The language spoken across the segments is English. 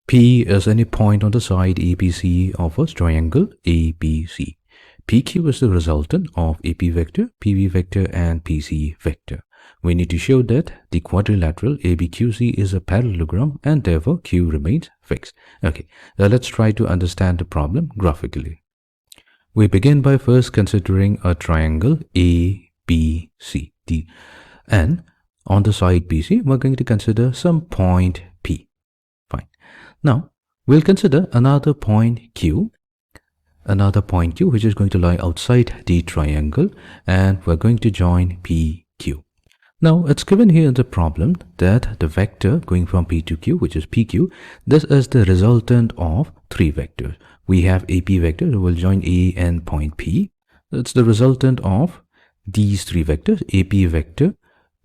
P is any point on the side ABC of a triangle ABC. PQ is the resultant of AP vector, PV vector, and PC vector. We need to show that the quadrilateral ABQC is a parallelogram and therefore Q remains fixed. Okay, now let's try to understand the problem graphically. We begin by first considering a triangle ABC. And on the side BC, we're going to consider some point P. Fine. Now, we'll consider another point Q which is going to lie outside the triangle, and we're going to join PQ. Now, it's given here in the problem that the vector going from P to Q, which is PQ, this is the resultant of three vectors. We have AP vector, so we'll join A and point P. That's the resultant of these three vectors, AP vector,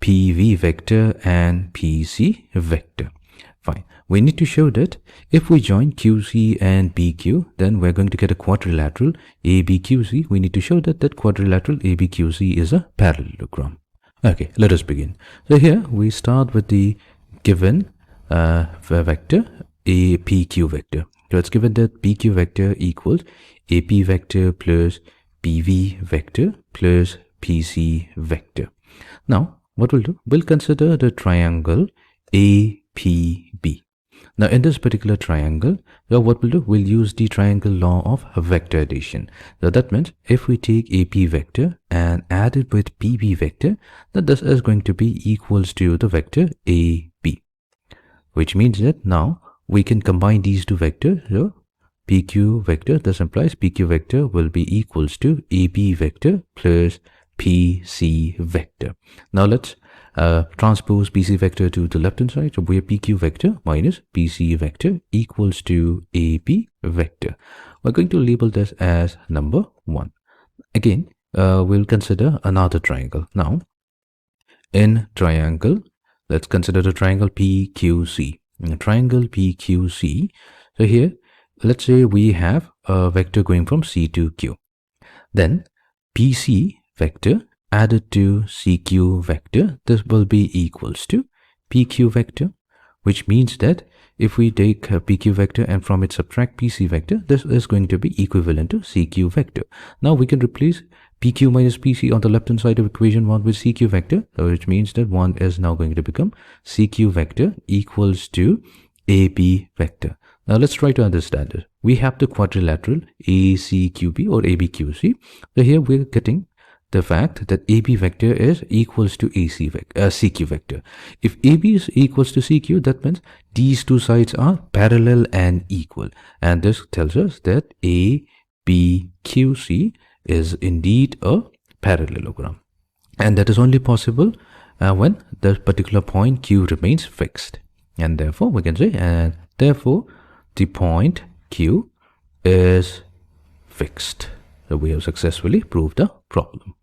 PV vector, and PC vector. Fine. We need to show that if we join QC and PQ, then we're going to get a quadrilateral ABQC. We need to show that that quadrilateral ABQC is a parallelogram. Okay, let us begin. So here we start with the given vector APQ vector. So it's given that PQ vector equals AP vector plus PV vector plus PC vector. Now, what we'll do, we'll consider the triangle APB. Now, in this particular triangle, what we'll do, we'll use the triangle law of vector addition. So that means if we take AP vector and add it with PB vector, then this is going to be equals to the vector AB, which means that now we can combine these two vectors. So PQ vector, this implies PQ vector will be equals to AP vector plus PC vector. Now let's transpose PC vector to the left hand side. So we have PQ vector minus PC vector equals to AP vector. We're going to label this as number 1. Again, we'll consider another triangle. Now, in triangle, let's consider the triangle PQC. In triangle PQC, so here, let's say we have a vector going from C to Q. Then PC vector added to CQ vector, this will be equals to PQ vector, which means that if we take PQ vector and from it subtract PC vector, this is going to be equivalent to CQ vector. Now we can replace PQ minus PC on the left hand side of equation 1 with CQ vector, which means that 1 is now going to become CQ vector equals to AP vector. Now let's try to understand it. We have the quadrilateral ACQP or ABQC. So here we're getting the fact that AB vector is equals to CQ vector. If AB is equals to CQ, that means these two sides are parallel and equal. And this tells us that ABQC is indeed a parallelogram. And that is only possible when the particular point Q remains fixed. And therefore, we can say, and therefore, the point Q is fixed. So we have successfully proved the problem.